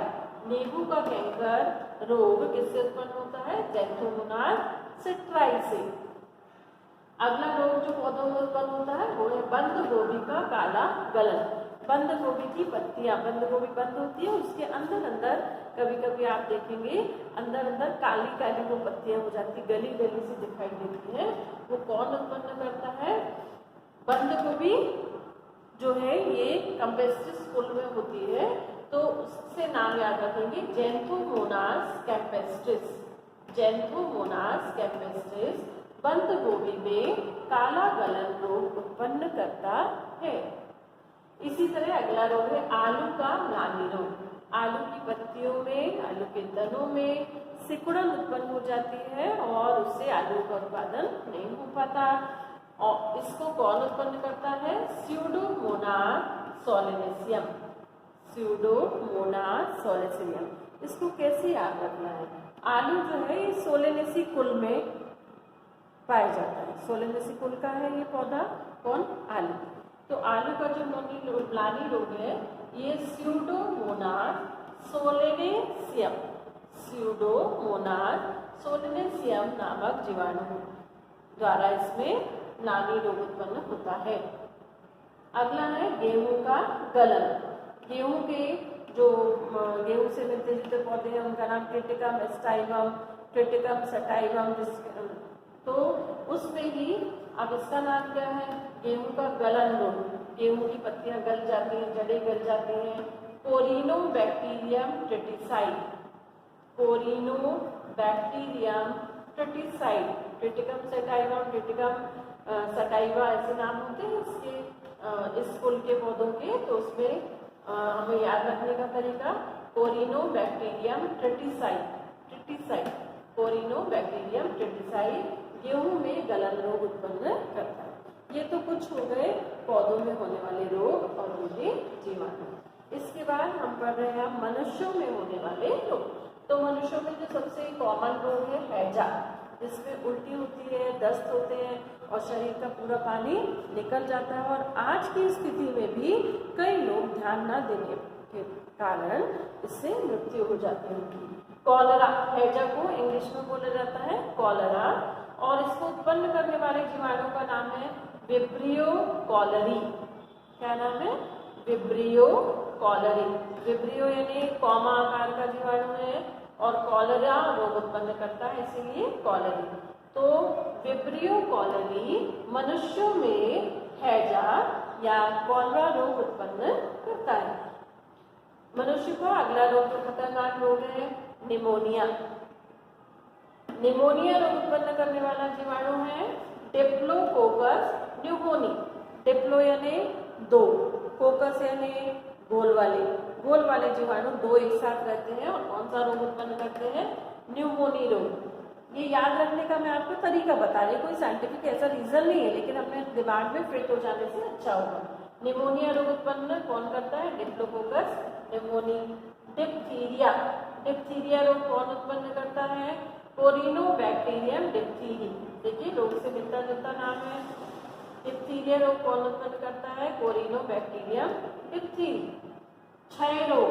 Speaker 1: नींबू का कैंकर रोग किससे उत्पन्न होता है? जैंथोमोनास सिट्राई से। अगला रोग जो पौधों में उत्पन्न होता है वो है बंद गोभी का काला गलन। बंद गोभी की पत्तियां, बंद गोभी बंद होती है, उसके अंदर अंदर कभी कभी आप देखेंगे अंदर अंदर काली काली वो पत्तियां हो जाती, गली गली सी दिखाई देती है। वो कौन उत्पन्न करता है? बंद गोभी जो है ये कैम्पेस्ट्रिस कुल में होती है, तो उससे नाम याद रखेंगे जैंथोमोनास कैम्पेस्ट्रिस, जैंथोमोनास कैम्पेस्ट्रिस बंद गोभी में काला गलन रोग उत्पन्न करता है। इसी तरह अगला रोग है आलू का नानी रोग। आलू की पत्तियों में, आलू के तनों में सिकुड़न उत्पन्न हो जाती है और उससे आलू का उत्पादन नहीं हो पाता। और इसको कौन उत्पन्न करता है? Pseudomonas solanacearum, Pseudomonas solanacearum. इसको कैसे याद रखना है? आलू जो है ये सोलेनेसी कुल में पाया जाता है, सोलेनेसी कुल का है ये पौधा। कौन? आलू। तो आलू का जो नानी रोग है ये स्यूडोमोनास सोलेनेसियम, स्यूडोमोनास सोलेनेसियम नामक जीवाणु द्वारा इसमें नानी रोग उत्पन्न होता है। अगला है गेहूं का गलन। गेहूं के जो गेहूं से मिलते जुलते पौधे हैं उनका नाम ट्रिटिकम एस्टाइवम, ट्रिटिकम सटाइवम, तो उसमें ही अब इसका नाम क्या है? गेहूं का गलन रोग। गेहूं की पत्तियां गल जाती हैं, जड़ें गल जाती हैं। कोरिनोबैक्टीरियम ट्रिटिसाइड, कोरिनोबैक्टीरियम ट्रिटिसाइड, ट्रिटिकम सटाइवम, ट्रिटिकम सटाइवा ऐसे नाम होते हैं इसके, इस कुल के पौधों के। तो उसमें हमें याद रखने का तरीका कोरिनोबैक्टीरियम ट्रिटिसाइड, ट्रिटिसाइड, कोरिनोबैक्टीरियम ट्रिटिसाइड गेहूं में गलन रोग उत्पन्न करता है। ये तो कुछ हो गए पौधों में होने वाले रोग और उनके जीवाणु। इसके बाद हम पढ़ रहे हैं मनुष्यों में होने वाले रोग। तो मनुष्यों में जो सबसे कॉमन रोग है हैजा, जिसमें उल्टी होती है, दस्त होते हैं और शरीर का पूरा पानी निकल जाता है। और आज की स्थिति में भी कई लोग ध्यान न देने के कारण इससे मृत्यु हो जाती है। कॉलरा, हैजा को इंग्लिश में बोला जाता है कॉलरा, और इसको उत्पन्न करने वाले जीवाणु का नाम है विब्रियो कॉलरी। क्या नाम है? Vibrio cholerae. विब्रियो यानी कॉमा आकार का जीवाणु है और कॉलरा रोग उत्पन्न करता है, इसीलिए कॉलरी। तो विब्रियो कॉलरी मनुष्यों में हैजा या कॉलरा रोग उत्पन्न करता है। मनुष्य का अगला रोग जो खतरनाक रोग है निमोनिया। निमोनिया रोग उत्पन्न करने वाला जीवाणु है डिप्लोकोकस न्यूमोनी। डिप्लो यानी दो, कोकस यानी गोल वाले जीवाणु दो एक साथ रहते हैं और कौन सा रोग उत्पन्न करते हैं? न्यूमोनी रोग। ये याद रखने का मैं आपको तरीका बता रही, कोई साइंटिफिक ऐसा रीजन नहीं है, लेकिन अपने दिमाग में फिट हो जाने से अच्छा होगा। निमोनिया रोग उत्पन्न कौन करता है? Diplococcus pneumoniae. डिप्थीरिया, डिप्थीरिया रोग कौन उत्पन्न करता है? कोरिनोबैक्टीरियम डिप्थीरी। देखिए रोग से मिलता जुलता नाम है। डिप्थीरिया रोग कौन उत्पन्न करता है? कोरिनोबैक्टीरियम डिप्थीरी। क्षय रोग,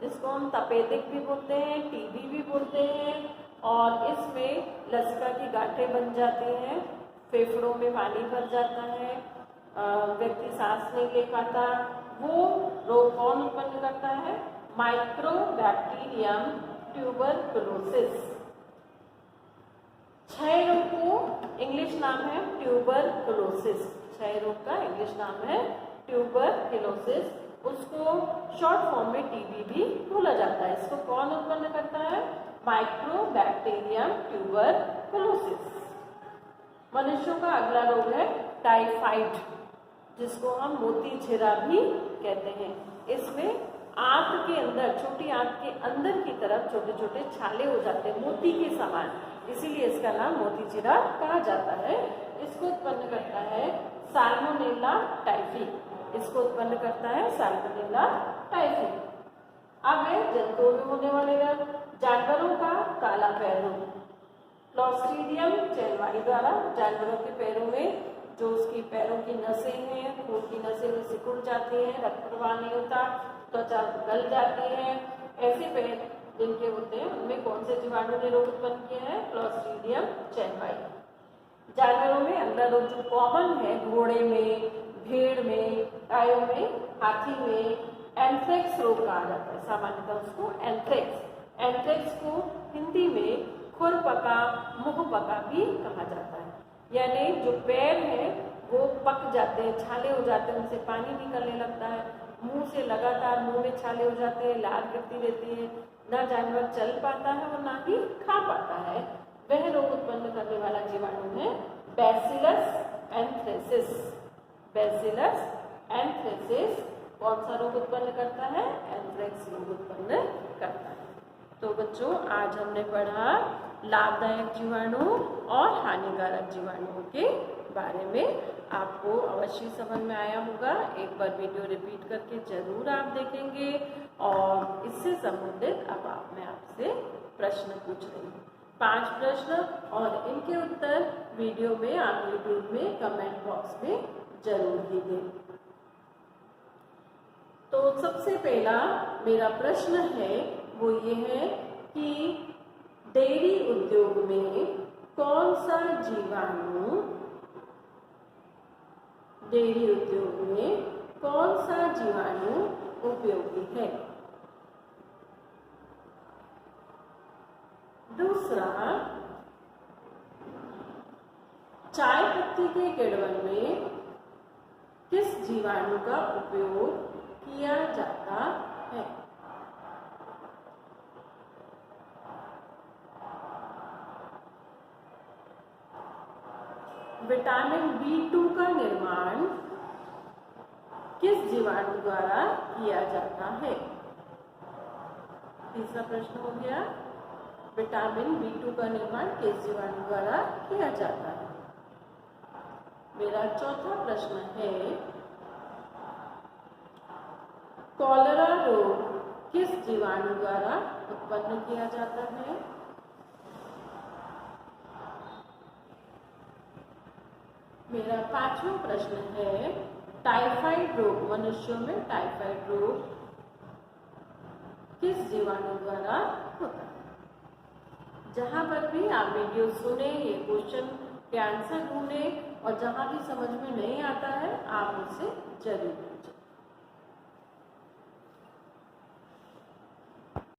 Speaker 1: जिसको हम तपेदिक भी बोलते हैं, टीबी भी बोलते हैं, और इसमें लसिका की गांठें बन जाती हैं, फेफड़ों में पानी भर जाता है, व्यक्ति सांस नहीं ले पाता। वो रोग कौन उत्पन्न करता है? Mycobacterium tuberculosis. क्षय रोग को इंग्लिश नाम है ट्यूबरकुलोसिस। क्षय रोग का इंग्लिश नाम है ट्यूबरकुलोसिस। उसको शॉर्ट फॉर्म में टीबी भी बोला जाता है। इसको कौन उत्पन्न करता है? Mycobacterium tuberculosis. मनुष्यों का अगला रोग है टाइफाइड, जिसको हम मोती छिरा भी कहते हैं। इसमें आंत के अंदर, छोटी आंत के अंदर की तरफ छोटे छोटे छाले हो जाते हैं मोती के समान, इसीलिए इसका नाम मोती छिरा कहा जाता है। इसको उत्पन्न करता है साल्मोनेला टाइफी। इसको उत्पन्न करता है साल्मोनेला टाइफी। अब है जंतुओं में होने वाले रोग। जानवरों का काला पैर रोग, क्लोस्ट्रीडियम चैनवाई द्वारा जानवरों के पैरों में जो उसकी पैरों की नसें हैं, खून की नसें में सिकुड़ जाती हैं, रक्त प्रवाह नहीं होता, त्वचा गल जाती है। ऐसे पैर जिनके होते हैं उनमें कौन से जीवाणु ने रोग उत्पन्न किया है? क्लोस्ट्रीडियम चैनवाई। जानवरों में अगला रोग जो कॉमन है, घोड़े में, भेड़ में, गायों में, हाथी में एंथ्रेक्स रोग कहा जाता है। सामान्यतः उसको एंथ्रेक्स को हिंदी में खुरपका, मुंहपका भी कहा जाता है। यानी जो पैर है वो पक जाते हैं, छाले हो जाते हैं, उनसे पानी निकलने लगता है, मुंह से लगातार मुंह में छाले हो जाते हैं, लार गिरती रहती है, ना जानवर चल पाता है और ना ही खा पाता है। वह रोग उत्पन्न करने वाला जीवाणु है बैसिलस एंथ्रेसिस। बैसिलस एंथ्रेसिस कौन सा रोग उत्पन्न करता है? एंथ्रेक्स रोग उत्पन्न करता है। तो बच्चों, आज हमने पढ़ा लाभदायक जीवाणु और हानिकारक जीवाणुओं के बारे में। आपको अवश्य समझ में आया होगा। एक बार वीडियो रिपीट करके जरूर आप देखेंगे। और इससे संबंधित अब मैं आपसे प्रश्न पूछ रही हूँ, 5 प्रश्न, और इनके उत्तर वीडियो में आप यूट्यूब में कमेंट बॉक्स में जरूर कीजिए। तो सबसे पहला मेरा प्रश्न है वो ये है कि डेयरी उद्योग में कौन सा जीवाणु, डेयरी उद्योग में कौन सा जीवाणु उपयोगी है? दूसरा, चाय पत्ती के किण्वन में किस जीवाणु का उपयोग किया जाता है? विटामिन B2 का निर्माण किस जीवाणु द्वारा किया जाता है? तीसरा प्रश्न हो गया, विटामिन B2 का निर्माण किस जीवाणु द्वारा किया जाता है? मेरा चौथा प्रश्न है, कॉलेरा रोग किस जीवाणु द्वारा उत्पन्न किया जाता है? मेरा पांचवा प्रश्न है, टाइफाइड रोग, मनुष्यों में टाइफाइड रोग किस जीवाणु द्वारा होता है? जहां पर भी आप वीडियो सुने, ये क्वेश्चन के आंसर ढूंढे, और जहां भी समझ में नहीं आता है आप मुझसे जरूर पूछें।